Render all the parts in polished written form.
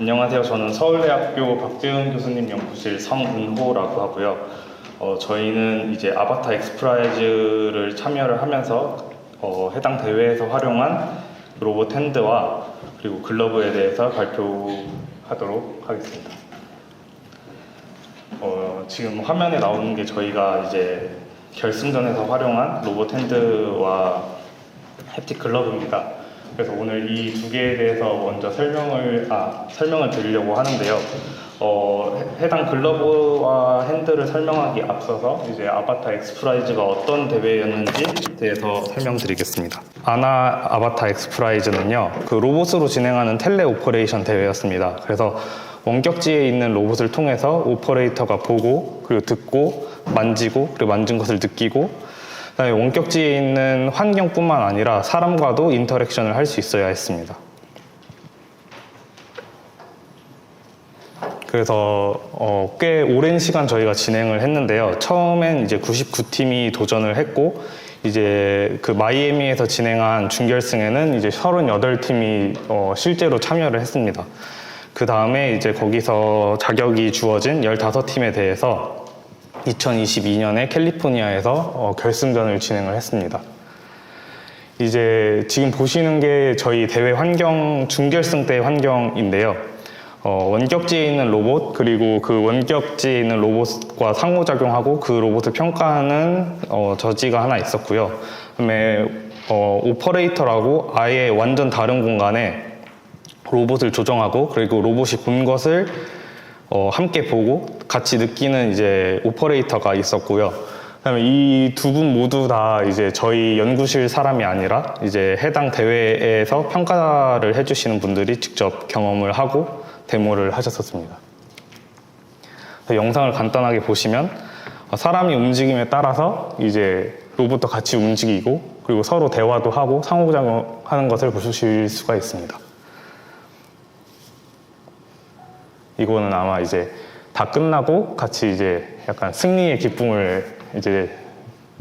안녕하세요. 저는 서울대학교 박재훈 교수님 연구실 성은호라고 하고요. 저희는 이제 아바타 엑스프라이즈를 참여를 하면서 해당 대회에서 활용한 로봇 핸드와 그리고 글러브에 대해서 발표하도록 하겠습니다. 지금 화면에 나오는 게 저희가 이제 결승전에서 활용한 로봇 핸드와 햅틱 글러브입니다. 그래서 오늘 이 두 개에 대해서 먼저 설명을 드리려고 하는데요. 해당 글러브와 핸드를 설명하기 앞서서 이제 아바타 엑스프라이즈가 어떤 대회였는지에 대해서 설명드리겠습니다. 아바타 엑스프라이즈는요, 그 로봇으로 진행하는 텔레 오퍼레이션 대회였습니다. 그래서 원격지에 있는 로봇을 통해서 오퍼레이터가 보고, 그리고 듣고, 만지고, 그리고 만진 것을 느끼고, 그다음에 원격지에 있는 환경뿐만 아니라 사람과도 인터랙션을 할 수 있어야 했습니다. 그래서 꽤 오랜 시간 저희가 진행을 했는데요. 처음엔 이제 99팀이 도전을 했고, 이제 그 마이애미에서 진행한 준결승에는 이제 38팀이 실제로 참여를 했습니다. 그 다음에 이제 거기서 자격이 주어진 15팀에 대해서 2022년에 캘리포니아에서 결승전을 진행을 했습니다. 이제 지금 보시는 게 저희 대회 환경, 준결승 때 환경인데요. 원격지에 있는 로봇, 그리고 그 원격지에 있는 로봇과 상호작용하고 그 로봇을 평가하는 저지가 하나 있었고요. 그다음에 오퍼레이터라고 아예 완전 다른 공간에 로봇을 조정하고, 그리고 로봇이 본 것을 함께 보고 같이 느끼는 이제 오퍼레이터가 있었고요. 그다음에 이 두 분 모두 다 이제 저희 연구실 사람이 아니라 이제 해당 대회에서 평가를 해주시는 분들이 직접 경험을 하고 데모를 하셨었습니다. 영상을 간단하게 보시면 사람이 움직임에 따라서 이제 로봇도 같이 움직이고, 그리고 서로 대화도 하고 상호작용하는 것을 보실 수가 있습니다. 이거는 아마 이제 다 끝나고 같이 이제 약간 승리의 기쁨을 이제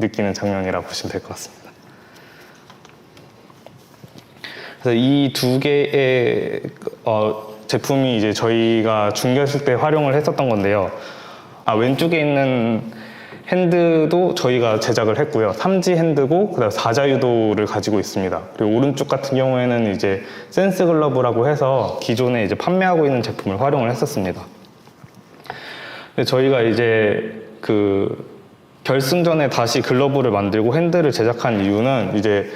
느끼는 장면이라고 보시면 될 것 같습니다. 그래서 이 두 개의 제품이 이제 저희가 준결승 때 활용을 했었던 건데요. 왼쪽에 있는 핸드도 저희가 제작을 했고요. 3지 핸드고, 그다음 4자 유도를 가지고 있습니다. 그리고 오른쪽 같은 경우에는 이제 센스 글러브라고 해서 기존에 이제 판매하고 있는 제품을 활용을 했었습니다. 근데 저희가 이제 그 결승전에 다시 글러브를 만들고 핸드를 제작한 이유는 이제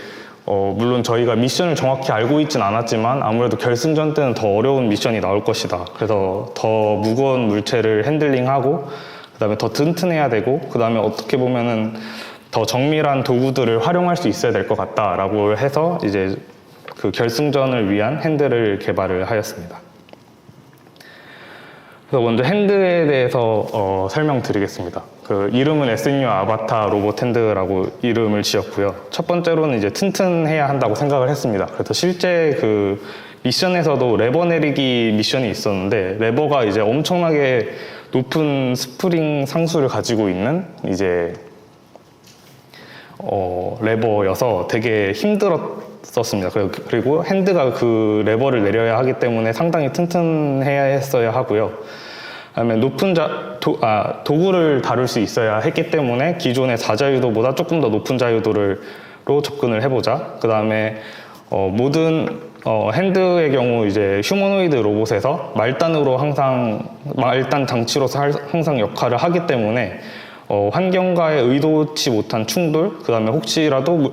물론 저희가 미션을 정확히 알고 있진 않았지만 아무래도 결승전 때는 더 어려운 미션이 나올 것이다. 그래서 더 무거운 물체를 핸들링하고, 그 다음에 더 튼튼해야 되고, 그 다음에 어떻게 보면은 더 정밀한 도구들을 활용할 수 있어야 될 것 같다라고 해서 이제 그 결승전을 위한 핸드를 개발을 하였습니다. 그래서 먼저 핸드에 대해서 설명드리겠습니다. 그 이름은 SNU 아바타 로봇 핸드라고 이름을 지었고요. 첫 번째로는 이제 튼튼해야 한다고 생각을 했습니다. 그래서 실제 그 미션에서도 레버 내리기 미션이 있었는데, 레버가 이제 엄청나게 높은 스프링 상수를 가지고 있는 이제 레버여서 되게 힘들었습니다. 그리고 핸드가 그 레버를 내려야 하기 때문에 상당히 튼튼해야 했어야 하고요. 그다음에 도구를 다룰 수 있어야 했기 때문에 기존의 4자유도보다 조금 더 높은 자유도로 접근을 해보자. 그 다음에 모든 핸드의 경우 이제 휴머노이드 로봇에서 말단 장치로서 항상 역할을 하기 때문에 환경과의 의도치 못한 충돌, 그 다음에 혹시라도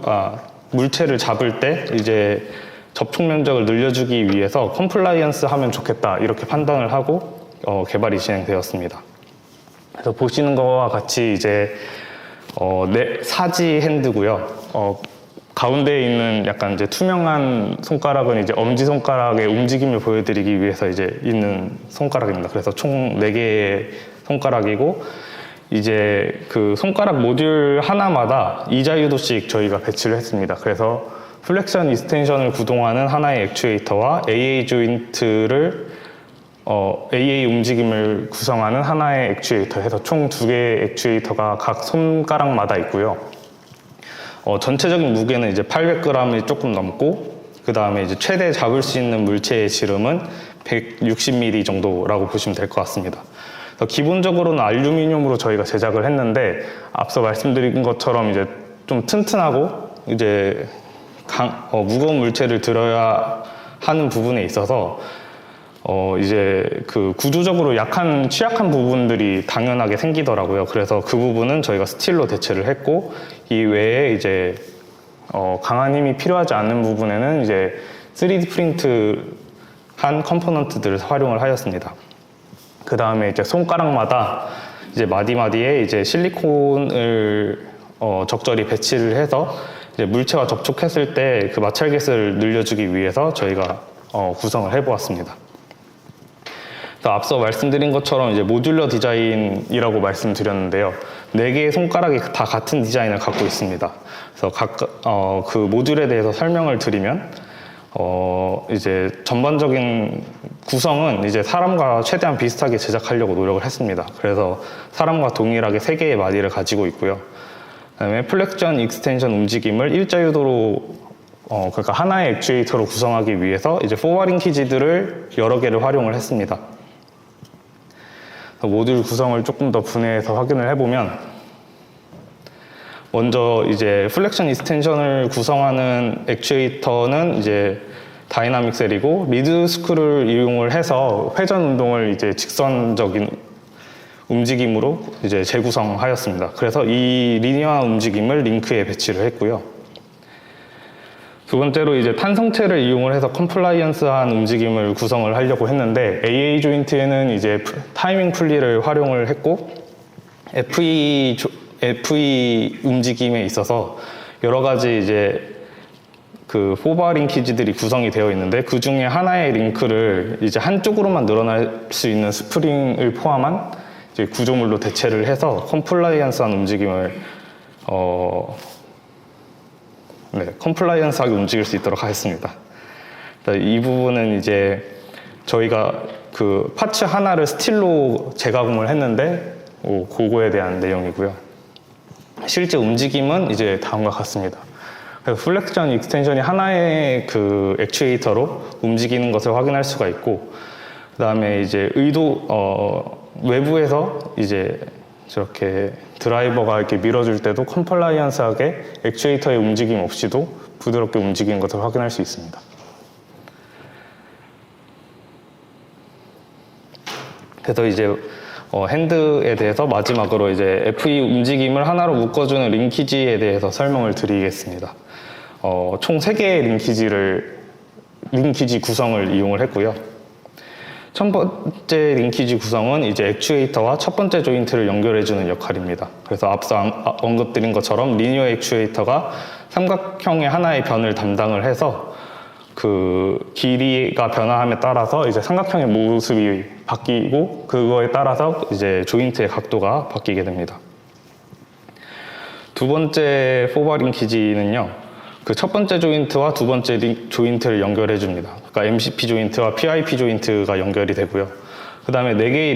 물체를 잡을 때 이제 접촉 면적을 늘려주기 위해서 컴플라이언스 하면 좋겠다, 이렇게 판단을 하고 개발이 진행되었습니다. 그래서 보시는 것과 같이 이제 4지 핸드고요. 가운데에 있는 약간 이제 투명한 손가락은 이제 엄지손가락의 움직임을 보여드리기 위해서 이제 있는 손가락입니다. 그래서 총 4개의 손가락이고, 이제 그 손가락 모듈 하나마다 2자유도씩 저희가 배치를 했습니다. 그래서 플렉션 이스텐션을 구동하는 하나의 액추에이터와 AA 조인트를 AA 움직임을 구성하는 하나의 액추에이터 해서 총 2개의 액추에이터가 각 손가락마다 있고요. 전체적인 무게는 이제 800g이 조금 넘고, 그 다음에 이제 최대 잡을 수 있는 물체의 지름은 160mm 정도라고 보시면 될 것 같습니다. 기본적으로는 알루미늄으로 저희가 제작을 했는데 앞서 말씀드린 것처럼 이제 좀 튼튼하고 이제 무거운 물체를 들어야 하는 부분에 있어서 이제 그 구조적으로 취약한 부분들이 당연하게 생기더라고요. 그래서 그 부분은 저희가 스틸로 대체를 했고, 이 외에 이제 강한 힘이 필요하지 않는 부분에는 이제 3D 프린트한 컴포넌트들을 활용을 하였습니다. 그 다음에 이제 손가락마다 이제 마디마디에 이제 실리콘을 적절히 배치를 해서 이제 물체와 접촉했을 때 그 마찰기스를 늘려주기 위해서 저희가 구성을 해보았습니다. 앞서 말씀드린 것처럼 이제 모듈러 디자인이라고 말씀드렸는데요. 4개의 손가락이 다 같은 디자인을 갖고 있습니다. 그래서 그 모듈에 대해서 설명을 드리면 이제 전반적인 구성은 이제 사람과 최대한 비슷하게 제작하려고 노력을 했습니다. 그래서 사람과 동일하게 3개의 마디를 가지고 있고요. 그다음에 플렉션, 익스텐션 움직임을 일자유도로 그러니까 하나의 액추에이터로 구성하기 위해서 이제 포워링 키지들을 여러 개를 활용을 했습니다. 모듈 구성을 조금 더 분해해서 확인을 해보면, 먼저 이제 플렉션 익스텐션을 구성하는 액추에이터는 이제 다이나믹 셀이고, 리드 스크루를 이용을 해서 회전 운동을 이제 직선적인 움직임으로 이제 재구성하였습니다. 그래서 이 리니어한 움직임을 링크에 배치를 했고요. 두 번째로 이제 탄성체를 이용을 해서 컴플라이언스한 움직임을 구성을 하려고 했는데, AA 조인트에는 이제 타이밍 풀리를 활용을 했고, FE 움직임에 있어서 여러 가지 이제 그 포바 링키지들이 구성이 되어 있는데, 그 중에 하나의 링크를 이제 한쪽으로만 늘어날 수 있는 스프링을 포함한 이제 구조물로 대체를 해서 컴플라이언스한 움직임을 컴플라이언스하게 움직일 수 있도록 하겠습니다. 이 부분은 이제 저희가 그 파츠 하나를 스틸로 재가공을 했는데 그거에 대한 내용이고요. 실제 움직임은 이제 다음과 같습니다. 그래서 플렉션, 익스텐션이 하나의 그 액추에이터로 움직이는 것을 확인할 수가 있고, 그 다음에 이제 외부에서 이제 저렇게 드라이버가 이렇게 밀어줄 때도 컴플라이언스하게 액추에이터의 움직임 없이도 부드럽게 움직이는 것을 확인할 수 있습니다. 그래서 이제 핸드에 대해서 마지막으로 이제 FE 움직임을 하나로 묶어주는 링키지에 대해서 설명을 드리겠습니다. 총 3개의 링키지 구성을 이용을 했고요. 첫 번째 링키지 구성은 이제 액추에이터와 첫 번째 조인트를 연결해주는 역할입니다. 그래서 앞서 언급드린 것처럼 리니어 액추에이터가 삼각형의 하나의 변을 담당을 해서 그 길이가 변화함에 따라서 이제 삼각형의 모습이 바뀌고, 그거에 따라서 이제 조인트의 각도가 바뀌게 됩니다. 두 번째 포바 링키지는요, 그 첫 번째 조인트와 두 번째 조인트를 연결해 줍니다. 그러니까 MCP 조인트와 PIP 조인트가 연결이 되고요. 그 다음에 4개의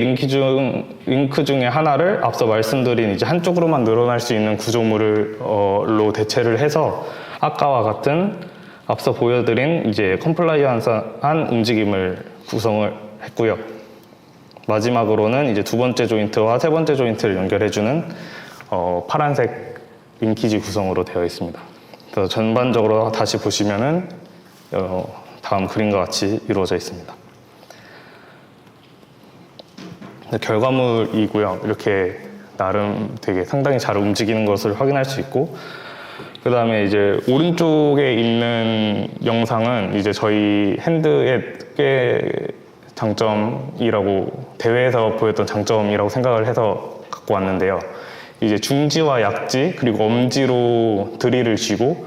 링크 중에 하나를 앞서 말씀드린 이제 한쪽으로만 늘어날 수 있는 구조물로 대체를 해서 아까와 같은 앞서 보여드린 이제 컴플라이언스한 움직임을 구성을 했고요. 마지막으로는 이제 두 번째 조인트와 세 번째 조인트를 연결해주는 파란색 링키지 구성으로 되어 있습니다. 그래서 전반적으로 다시 보시면은 다음 그림과 같이 이루어져 있습니다. 결과물이고요. 이렇게 나름 되게 상당히 잘 움직이는 것을 확인할 수 있고, 그 다음에 이제 오른쪽에 있는 영상은 이제 저희 핸드의 꽤 장점이라고, 대회에서 보였던 장점이라고 생각을 해서 갖고 왔는데요. 이제 중지와 약지 그리고 엄지로 드릴을 쥐고,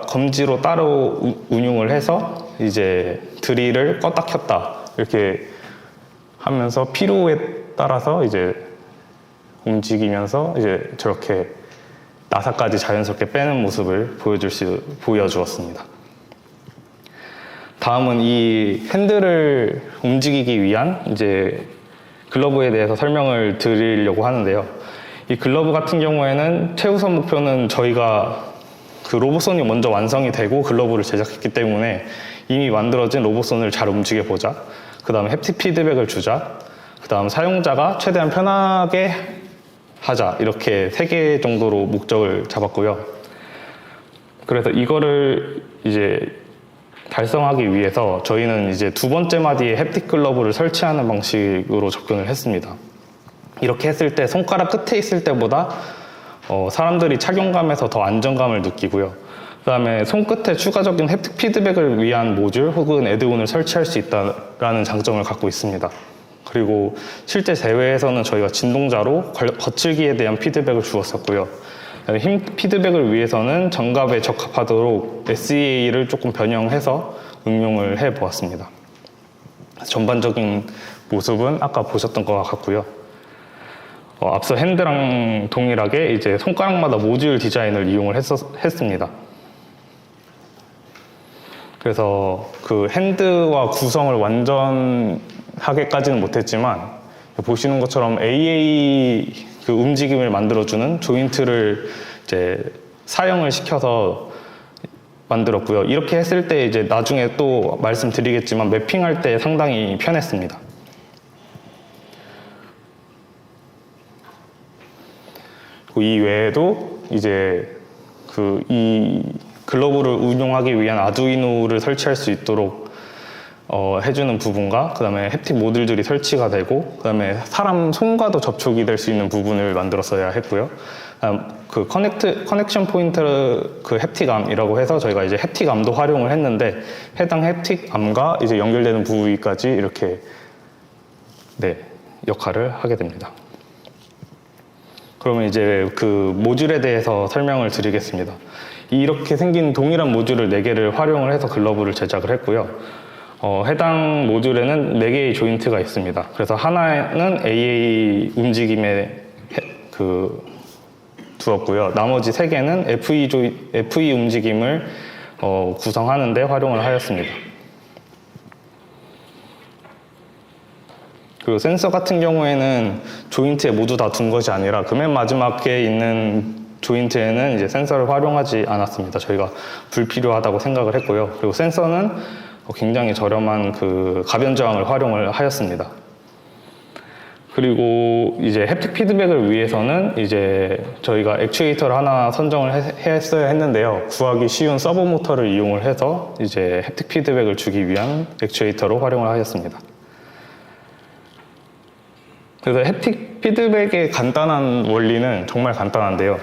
검지로 따로 운용을 해서 이제 드릴을 껐다 켰다 이렇게 하면서 필요에 따라서 이제 움직이면서 이제 저렇게 나사까지 자연스럽게 빼는 모습을 보여주었습니다. 다음은 이 핸들을 움직이기 위한 이제 글러브에 대해서 설명을 드리려고 하는데요. 이 글러브 같은 경우에는 최우선 목표는 저희가 그 로봇손이 먼저 완성이 되고 글러브를 제작했기 때문에 이미 만들어진 로봇손을 잘 움직여 보자. 그 다음에 햅틱 피드백을 주자. 그 다음 사용자가 최대한 편하게 하자. 이렇게 3개 정도로 목적을 잡았고요. 그래서 이거를 이제 달성하기 위해서 저희는 이제 2번째 마디에 햅틱 글러브를 설치하는 방식으로 접근을 했습니다. 이렇게 했을 때 손가락 끝에 있을 때보다 사람들이 착용감에서 더 안정감을 느끼고요. 그 다음에 손끝에 추가적인 햅틱 피드백을 위한 모듈 혹은 애드온을 설치할 수 있다는 장점을 갖고 있습니다. 그리고 실제 대회에서는 저희가 진동자로 거칠기에 대한 피드백을 주었었고요. 힘 피드백을 위해서는 정갑에 적합하도록 SEA를 조금 변형해서 응용을 해보았습니다. 전반적인 모습은 아까 보셨던 것과 같고요. 앞서 핸드랑 동일하게 이제 손가락마다 모듈 디자인을 이용을 했습니다. 그래서 그 핸드와 구성을 완전하게까지는 못했지만 보시는 것처럼 AA 그 움직임을 만들어주는 조인트를 이제 사용을 시켜서 만들었고요. 이렇게 했을 때 이제 나중에 또 말씀드리겠지만 매핑할 때 상당히 편했습니다. 이 외에도 이제 이 글러브를 운용하기 위한 아두이노를 설치할 수 있도록 해주는 부분과 그 다음에 햅틱 모듈들이 설치가 되고 그 다음에 사람 손과도 접촉이 될 수 있는 부분을 만들었어야 했고요. 그 커넥션 포인트 그 햅틱암이라고 해서 저희가 이제 햅틱암도 활용을 했는데 해당 햅틱암과 이제 연결되는 부위까지 이렇게 역할을 하게 됩니다. 그러면 이제 그 모듈에 대해서 설명을 드리겠습니다. 이렇게 생긴 동일한 모듈을 4개를 활용을 해서 글러브를 제작을 했고요. 해당 모듈에는 4개의 조인트가 있습니다. 그래서 하나는 AA 움직임에 두었고요. 나머지 3개는 FE 움직임을 구성하는 데 활용을 하였습니다. 그리고 센서 같은 경우에는 조인트에 모두 다 둔 것이 아니라 그 맨 마지막에 있는 조인트에는 이제 센서를 활용하지 않았습니다. 저희가 불필요하다고 생각을 했고요. 그리고 센서는 굉장히 저렴한 그 가변 저항을 활용을 하였습니다. 그리고 이제 햅틱 피드백을 위해서는 이제 저희가 액추에이터를 하나 선정을 했어야 했는데요. 구하기 쉬운 서버 모터를 이용을 해서 이제 햅틱 피드백을 주기 위한 액추에이터로 활용을 하였습니다. 그래서 햅틱 피드백의 간단한 원리는 정말 간단한데요.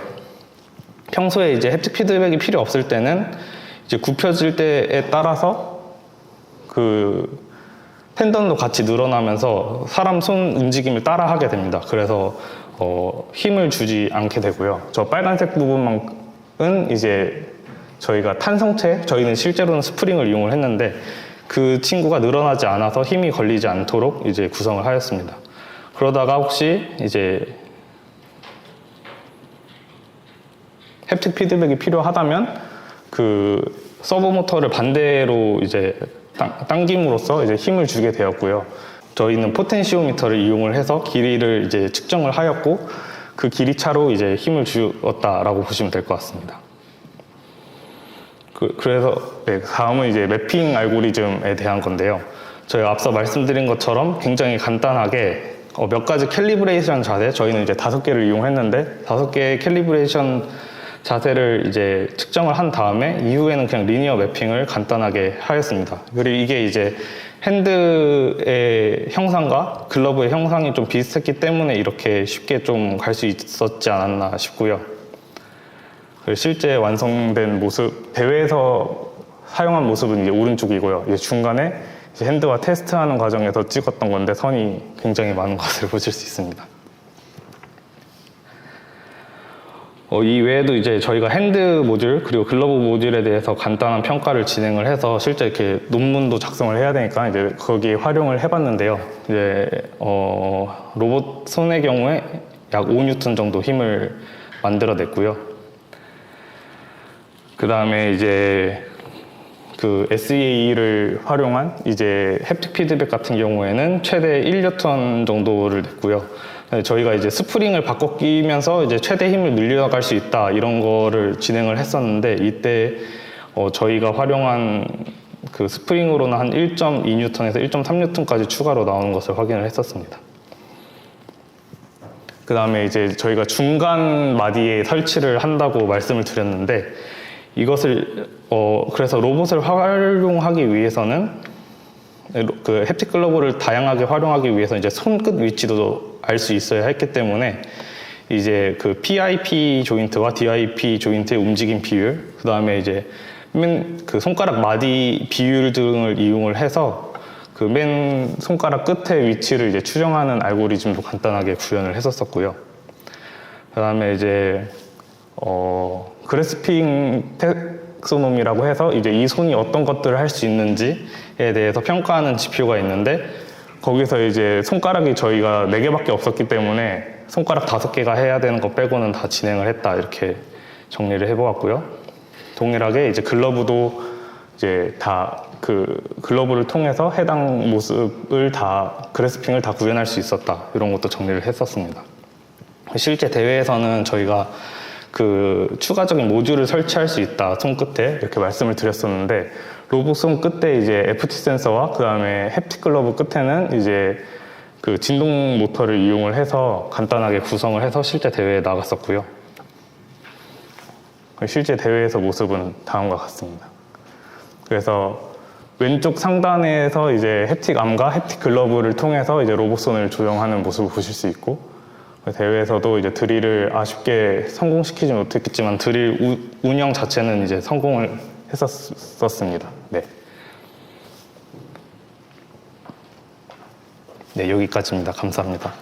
평소에 이제 햅틱 피드백이 필요 없을 때는 이제 굽혀질 때에 따라서 그 텐던도 같이 늘어나면서 사람 손 움직임을 따라 하게 됩니다. 그래서 힘을 주지 않게 되고요. 저 빨간색 부분만은 이제 저희가 탄성체, 저희는 실제로는 스프링을 이용을 했는데 그 친구가 늘어나지 않아서 힘이 걸리지 않도록 이제 구성을 하였습니다. 그러다가 혹시 이제 햅틱 피드백이 필요하다면 그 서버 모터를 반대로 이제 당김으로써 이제 힘을 주게 되었고요. 저희는 포텐시오미터를 이용을 해서 길이를 이제 측정을 하였고 그 길이 차로 이제 힘을 주었다라고 보시면 될 것 같습니다. 그래서 다음은 이제 매핑 알고리즘에 대한 건데요. 저희가 앞서 말씀드린 것처럼 굉장히 간단하게 몇 가지 캘리브레이션 자세, 저희는 이제 5개를 이용했는데 5개의 캘리브레이션 자세를 이제 측정을 한 다음에 이후에는 그냥 리니어 매핑을 간단하게 하였습니다. 그리고 이게 이제 핸드의 형상과 글러브의 형상이 좀 비슷했기 때문에 이렇게 쉽게 좀 갈 수 있었지 않았나 싶고요. 실제 완성된 모습, 대회에서 사용한 모습은 이제 오른쪽이고요. 이제 중간에 이제 핸드와 테스트하는 과정에서 찍었던 건데 선이 굉장히 많은 것을 보실 수 있습니다. 이 외에도 이제 저희가 핸드 모듈 그리고 글러브 모듈에 대해서 간단한 평가를 진행을 해서 실제 이렇게 논문도 작성을 해야 되니까 이제 거기에 활용을 해봤는데요. 이제 로봇 손의 경우에 약 5N 정도 힘을 만들어냈고요. 그 다음에 이제 그 SEA를 활용한 이제 햅틱 피드백 같은 경우에는 최대 1N 정도를 냈고요. 저희가 이제 스프링을 바꿔 끼면서 이제 최대 힘을 늘려갈 수 있다 이런 거를 진행을 했었는데 이때 저희가 활용한 그 스프링으로는 한 1.2N에서 1.3N까지 추가로 나오는 것을 확인을 했었습니다. 그 다음에 이제 저희가 중간 마디에 설치를 한다고 말씀을 드렸는데, 이것을 그래서 로봇을 활용하기 위해서는 그 햅틱 글러브를 다양하게 활용하기 위해서 이제 손끝 위치도 알 수 있어야 했기 때문에 이제 그 PIP 조인트와 DIP 조인트의 움직임 비율, 그 다음에 이제 그 손가락 마디 비율 등을 이용을 해서 그 맨 손가락 끝의 위치를 이제 추정하는 알고리즘도 간단하게 구현을 했었었고요. 그 다음에 이제 그래스핑 텍소노미라고 해서 이제 이 손이 어떤 것들을 할 수 있는지에 대해서 평가하는 지표가 있는데, 거기서 이제 손가락이 저희가 4개밖에 없었기 때문에 손가락 5개가 해야 되는 거 빼고는 다 진행을 했다, 이렇게 정리를 해보았고요. 동일하게 이제 글러브도 이제 다 그 글러브를 통해서 해당 모습을 다 그래스핑을 다 구현할 수 있었다, 이런 것도 정리를 했었습니다. 실제 대회에서는 저희가 그 추가적인 모듈을 설치할 수 있다, 손끝에 이렇게 말씀을 드렸었는데, 로봇 손끝에 이제 FT 센서와 그 다음에 햅틱 글러브 끝에는 이제 그 진동 모터를 이용을 해서 간단하게 구성을 해서 실제 대회에 나갔었고요. 실제 대회에서 모습은 다음과 같습니다. 그래서 왼쪽 상단에서 이제 햅틱 암과 햅틱 글러브를 통해서 이제 로봇 손을 조정하는 모습을 보실 수 있고, 대회에서도 이제 드릴을 아쉽게 성공시키지 못했겠지만 드릴 운영 자체는 이제 성공을 했었습니다. 네. 네, 여기까지입니다. 감사합니다.